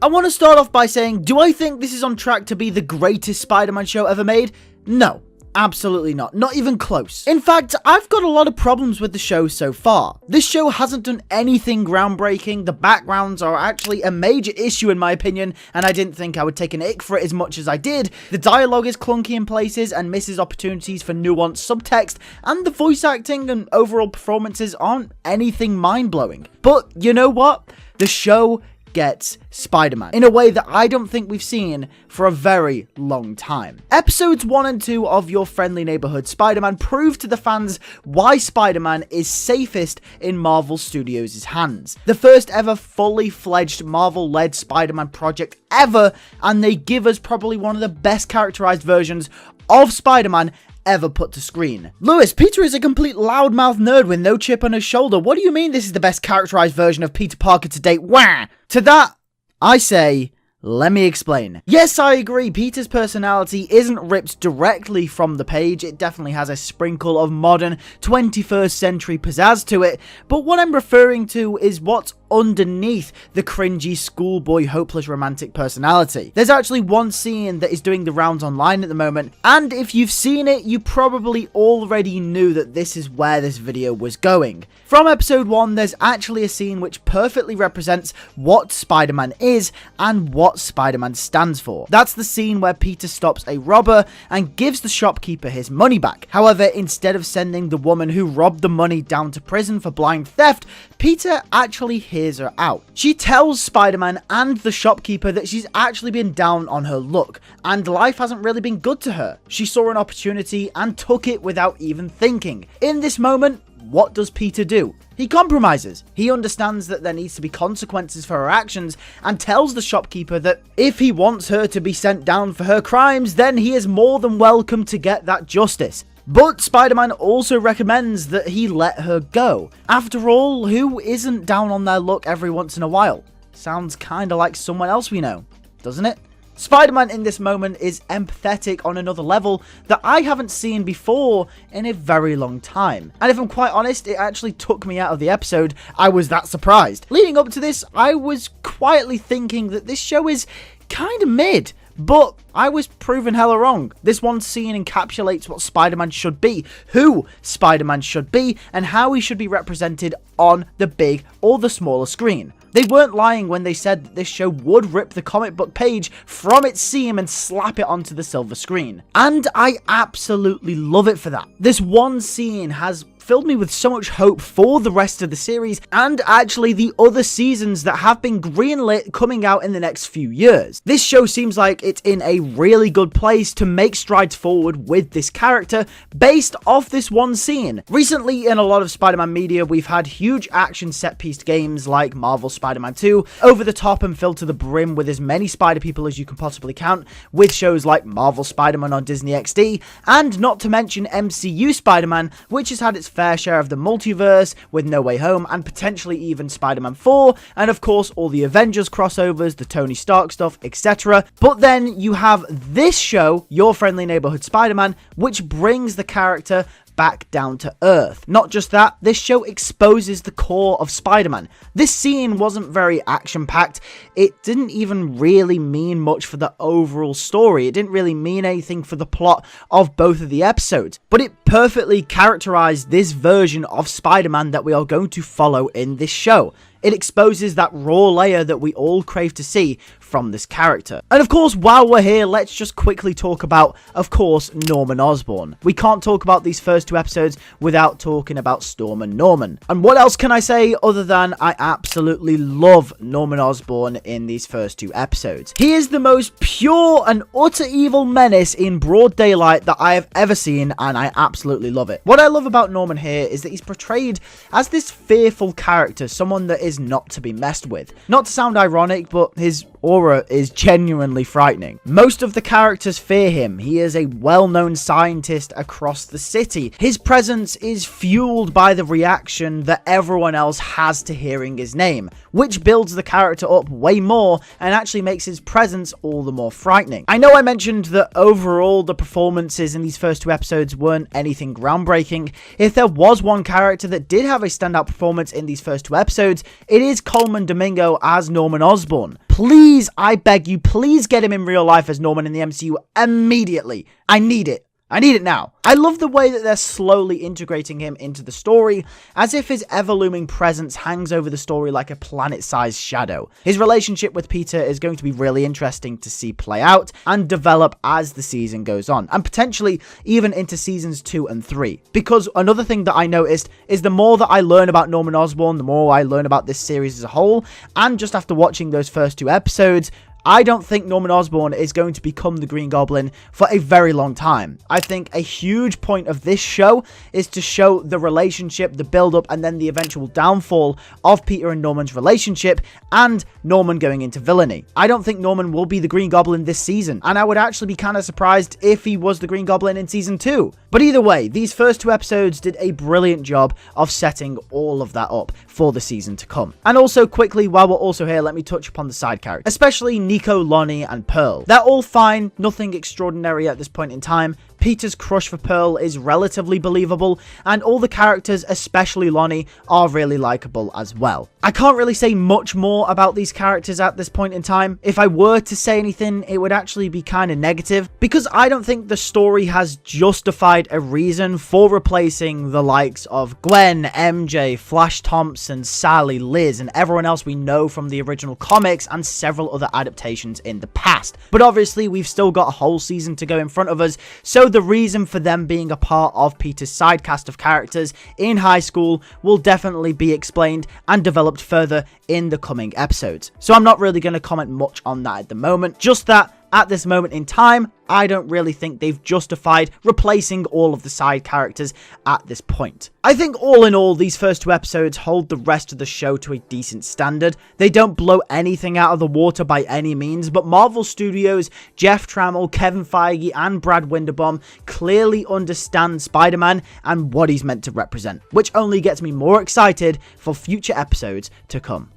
I want to start off by saying, do I think this is on track to be the greatest Spider-Man show ever made? No. Absolutely not. Not even close. In fact, I've got a lot of problems with the show so far. This show hasn't done anything groundbreaking. The backgrounds are actually a major issue in my opinion, and I didn't think I would take an ick for it as much as I did. The dialogue is clunky in places and misses opportunities for nuanced subtext, and the voice acting and overall performances aren't anything mind-blowing. But you know what? The show gets Spider-Man in a way that I don't think we've seen for a very long time. Episodes 1 and 2 of Your Friendly Neighborhood Spider-Man prove to the fans why Spider-Man is safest in Marvel Studios' hands. The first ever fully fledged Marvel-led Spider-Man project ever, and they give us probably one of the best characterized versions of Spider-Man ever put to screen. Lewis, Peter is a complete loudmouth nerd with no chip on his shoulder. What do you mean this is the best characterized version of Peter Parker to date? Wah! To that, I say, let me explain. Yes, I agree, Peter's personality isn't ripped directly from the page. It definitely has a sprinkle of modern 21st century pizzazz to it, but what I'm referring to is what's underneath the cringy schoolboy hopeless romantic personality. There's actually one scene that is doing the rounds online at the moment, and if you've seen it, you probably already knew that this is where this video was going. From episode 1, there's actually a scene which perfectly represents what Spider-Man is and what Spider-Man stands for. That's the scene where Peter stops a robber and gives the shopkeeper his money back. However, instead of sending the woman who robbed the money down to prison for blind theft, Peter actually hears her out. She tells Spider-Man and the shopkeeper that she's actually been down on her luck, and life hasn't really been good to her. She saw an opportunity and took it without even thinking. In this moment, what does Peter do? He compromises. He understands that there needs to be consequences for her actions and tells the shopkeeper that if he wants her to be sent down for her crimes, then he is more than welcome to get that justice. But Spider-Man also recommends that he let her go. After all, who isn't down on their luck every once in a while? Sounds kinda like someone else we know, doesn't it? Spider-Man in this moment is empathetic on another level that I haven't seen before in a very long time. And if I'm quite honest, it actually took me out of the episode. I was that surprised. Leading up to this, I was quietly thinking that this show is kinda mid. But I was proven hella wrong. This one scene encapsulates what Spider-Man should be, who Spider-Man should be, and how he should be represented on the big or the smaller screen. They weren't lying when they said that this show would rip the comic book page from its seam and slap it onto the silver screen. And I absolutely love it for that. This one scene has filled me with so much hope for the rest of the series and actually the other seasons that have been greenlit coming out in the next few years. This show seems like it's in a really good place to make strides forward with this character based off this one scene. Recently, in a lot of Spider-Man media, we've had huge action set-piece games like Marvel Spider-Man 2, over the top and filled to the brim with as many Spider people as you can possibly count, with shows like Marvel Spider-Man on Disney XD, and not to mention MCU Spider-Man, which has had its fair share of the multiverse with No Way Home and potentially even Spider-Man 4, and of course all the Avengers crossovers, the Tony Stark stuff, etc. But then you have this show, Your Friendly Neighborhood Spider-Man, which brings the character back down to earth. Not just that, this show exposes the core of Spider-Man. This scene wasn't very action-packed. It didn't even really mean much for the overall story. It didn't really mean anything for the plot of both of the episodes. But it perfectly characterized this version of Spider-Man that we are going to follow in this show. It exposes that raw layer that we all crave to see from this character. And of course, while we're here, let's just quickly talk about, of course, Norman Osborn. We can't talk about these first two episodes without talking about Storm and Norman. And what else can I say other than I absolutely love Norman Osborn in these first two episodes. He is the most pure and utter evil menace in broad daylight that I have ever seen, and I absolutely love it. What I love about Norman here is that he's portrayed as this fearful character, someone that is not to be messed with. Not to sound ironic, but his aura is genuinely frightening. Most of the characters fear him. He is a well-known scientist across the city. His presence is fueled by the reaction that everyone else has to hearing his name, which builds the character up way more and actually makes his presence all the more frightening. I know I mentioned that overall the performances in these first two episodes weren't anything groundbreaking. If there was one character that did have a standout performance in these first two episodes, it is Coleman Domingo as Norman Osborn. Please, I beg you, please get him in real life as Norman in the MCU immediately. I need it. I need it now. I love the way that they're slowly integrating him into the story, as if his ever-looming presence hangs over the story like a planet-sized shadow. His relationship with Peter is going to be really interesting to see play out and develop as the season goes on, and potentially even into seasons 2 and 3. Because another thing that I noticed is the more that I learn about Norman Osborn, the more I learn about this series as a whole, and just after watching those first 2 episodes, I don't think Norman Osborn is going to become the Green Goblin for a very long time. I think a huge point of this show is to show the relationship, the build-up, and then the eventual downfall of Peter and Norman's relationship, and Norman going into villainy. I don't think Norman will be the Green Goblin this season, and I would actually be kind of surprised if he was the Green Goblin in season 2. But either way, these first 2 episodes did a brilliant job of setting all of that up for the season to come. And also, quickly, while we're also here, let me touch upon the side characters, especially Nico, Lonnie, and Pearl. They're all fine, nothing extraordinary at this point in time. Peter's crush for Pearl is relatively believable, and all the characters, especially Lonnie, are really likable as well. I can't really say much more about these characters at this point in time. If I were to say anything, it would actually be kind of negative, because I don't think the story has justified a reason for replacing the likes of Gwen, MJ, Flash Thompson, Sally, Liz, and everyone else we know from the original comics and several other adaptations in the past. But obviously, we've still got a whole season to go in front of us, so the reason for them being a part of Peter's side cast of characters in high school will definitely be explained and developed further in the coming episodes. So I'm not really going to comment much on that at the moment, just that at this moment in time, I don't really think they've justified replacing all of the side characters at this point. I think all in all, these first 2 episodes hold the rest of the show to a decent standard. They don't blow anything out of the water by any means, but Marvel Studios, Jeff Trammell, Kevin Feige, and Brad Winderbaum clearly understand Spider-Man and what he's meant to represent, which only gets me more excited for future episodes to come.